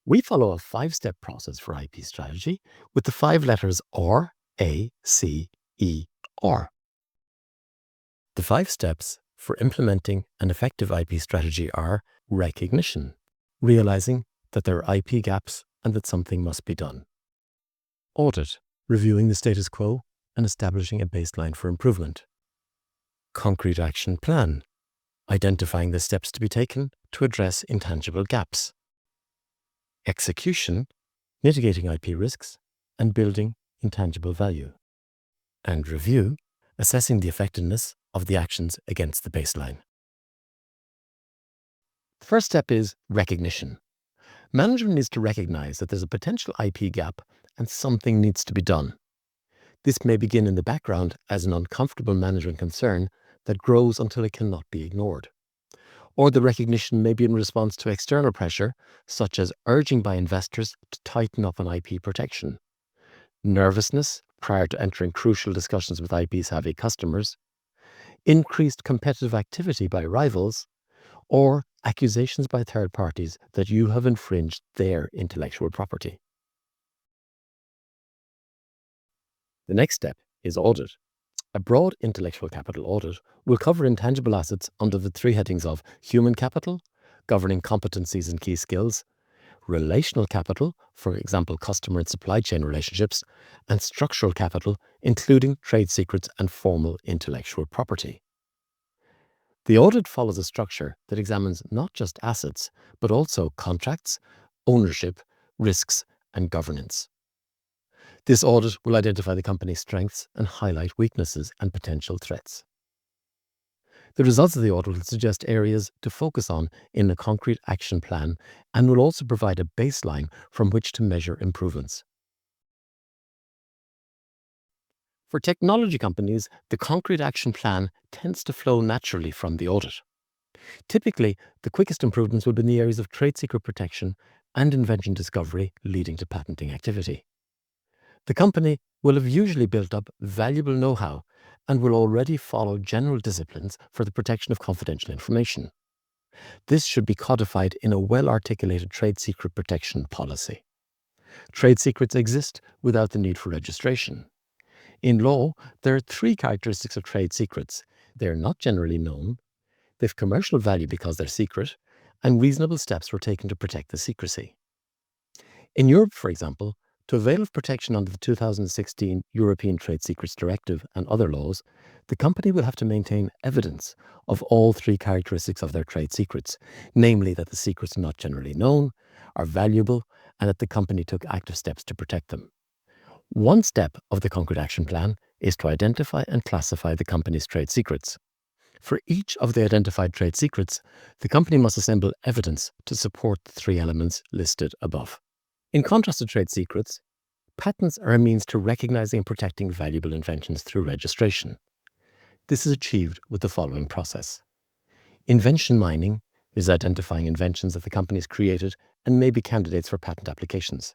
We follow a 5-step process for IP strategy with the 5 letters R, A, C, E, R. The 5 steps for implementing an effective IP strategy are recognition, realizing that there are IP gaps and that something must be done. Audit, reviewing the status quo and establishing a baseline for improvement. Concrete action plan, identifying the steps to be taken to address intangible gaps. Execution, mitigating IP risks and building intangible value. And review, assessing the effectiveness of the actions against the baseline. The first step is recognition. Management needs to recognize that there's a potential IP gap and something needs to be done. This may begin in the background as an uncomfortable management concern that grows until it cannot be ignored. Or the recognition may be in response to external pressure, such as urging by investors to tighten up on IP protection, nervousness prior to entering crucial discussions with IP-savvy customers, increased competitive activity by rivals, or accusations by third parties that you have infringed their intellectual property. The next step is audit. A broad intellectual capital audit will cover intangible assets under the 3 headings of human capital, governing competencies and key skills, relational capital, for example, customer and supply chain relationships, and structural capital, including trade secrets and formal intellectual property. The audit follows a structure that examines not just assets, but also contracts, ownership, risks, and governance. This audit will identify the company's strengths and highlight weaknesses and potential threats. The results of the audit will suggest areas to focus on in a concrete action plan and will also provide a baseline from which to measure improvements. For technology companies, the concrete action plan tends to flow naturally from the audit. Typically, the quickest improvements will be in the areas of trade secret protection and invention discovery leading to patenting activity. The company will have usually built up valuable know-how and will already follow general disciplines for the protection of confidential information. This should be codified in a well-articulated trade secret protection policy. Trade secrets exist without the need for registration. In law, there are 3 characteristics of trade secrets. They are not generally known, they have commercial value because they're secret, and reasonable steps were taken to protect the secrecy. In Europe, for example, to avail of protection under the 2016 European Trade Secrets Directive and other laws, the company will have to maintain evidence of all 3 characteristics of their trade secrets, namely that the secrets are not generally known, are valuable, and that the company took active steps to protect them. One step of the concrete action plan is to identify and classify the company's trade secrets. For each of the identified trade secrets, the company must assemble evidence to support the 3 elements listed above. In contrast to trade secrets, patents are a means to recognizing and protecting valuable inventions through registration. This is achieved with the following process. Invention mining is identifying inventions that the company has created and may be candidates for patent applications.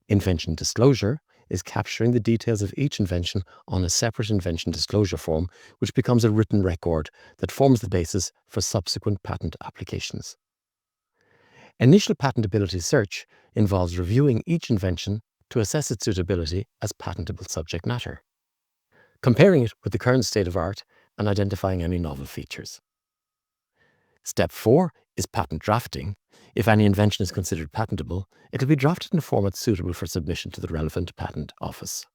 Invention disclosure is capturing the details of each invention on a separate invention disclosure form, which becomes a written record that forms the basis for subsequent patent applications. Initial patentability search involves reviewing each invention to assess its suitability as patentable subject matter, comparing it with the current state of art and identifying any novel features. Step 4 is patent drafting. If any invention is considered patentable, it will be drafted in a format suitable for submission to the relevant patent office.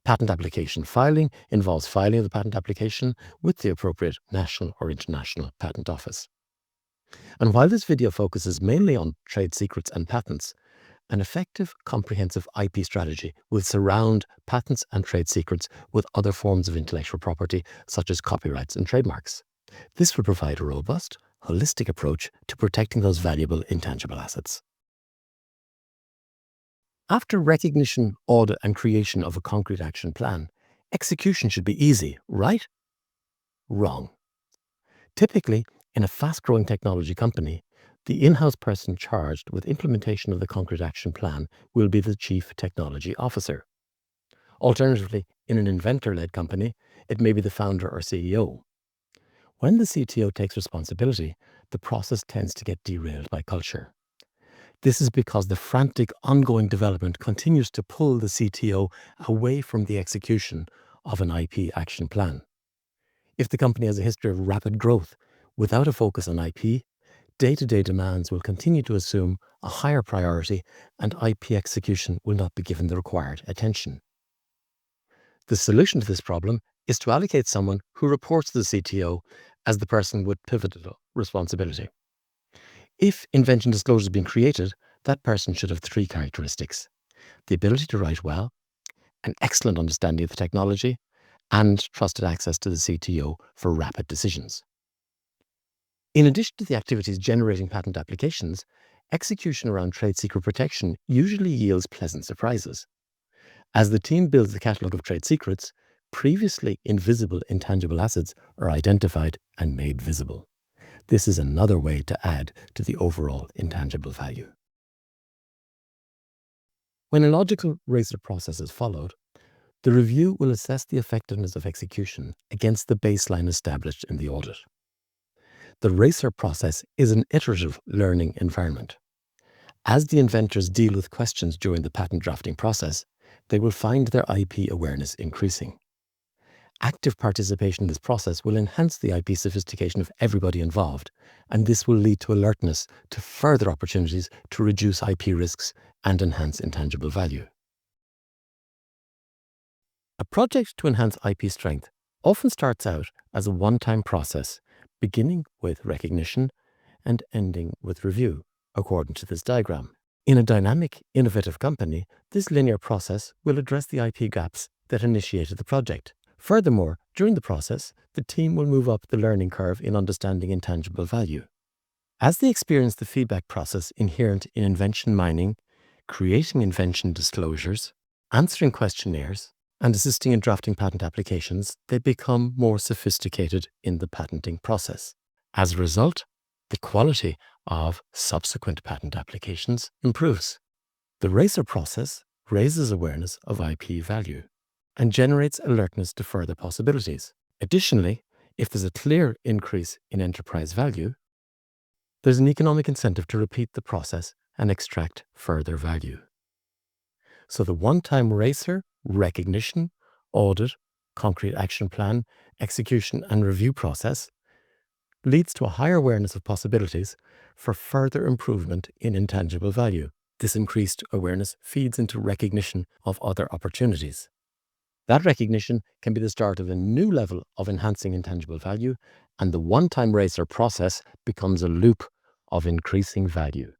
Patent application filing involves filing of the patent application with the appropriate national or international patent office. And while this video focuses mainly on trade secrets and patents, an effective, comprehensive IP strategy will surround patents and trade secrets with other forms of intellectual property, such as copyrights and trademarks. This will provide a robust, holistic approach to protecting those valuable intangible assets. After recognition, audit, and creation of a concrete action plan, execution should be easy, right? Wrong. Typically, in a fast-growing technology company, the in-house person charged with implementation of the concrete action plan will be the Chief Technology Officer. Alternatively, in an inventor-led company, it may be the founder or CEO. When the CTO takes responsibility, the process tends to get derailed by culture. This is because the frantic ongoing development continues to pull the CTO away from the execution of an IP action plan. If the company has a history of rapid growth without a focus on IP, day-to-day demands will continue to assume a higher priority and IP execution will not be given the required attention. The solution to this problem is to allocate someone who reports to the CTO as the person with pivotal responsibility. If invention disclosure has been created, that person should have three characteristics: the ability to write well, an excellent understanding of the technology, and trusted access to the CTO for rapid decisions. In addition to the activities generating patent applications, execution around trade secret protection usually yields pleasant surprises. As the team builds the catalogue of trade secrets, previously invisible intangible assets are identified and made visible. This is another way to add to the overall intangible value. When a logical RACER process is followed, the review will assess the effectiveness of execution against the baseline established in the audit. The RACER process is an iterative learning environment. As the inventors deal with questions during the patent drafting process, they will find their IP awareness increasing. Active participation in this process will enhance the IP sophistication of everybody involved, and this will lead to alertness to further opportunities to reduce IP risks and enhance intangible value. A project to enhance IP strength often starts out as a one-time process, beginning with recognition and ending with review, according to this diagram. In a dynamic, innovative company, this linear process will address the IP gaps that initiated the project. Furthermore, during the process, the team will move up the learning curve in understanding intangible value. As they experience the feedback process inherent in invention mining, creating invention disclosures, answering questionnaires, and assisting in drafting patent applications, they become more sophisticated in the patenting process. As a result, the quality of subsequent patent applications improves. The RACER process raises awareness of IP value and generates alertness to further possibilities. Additionally, if there's a clear increase in enterprise value, there's an economic incentive to repeat the process and extract further value. So the one-time RACER, recognition, audit, concrete action plan, execution, and review process leads to a higher awareness of possibilities for further improvement in intangible value. This increased awareness feeds into recognition of other opportunities. That recognition can be the start of a new level of enhancing intangible value, and the one-time RACER process becomes a loop of increasing value.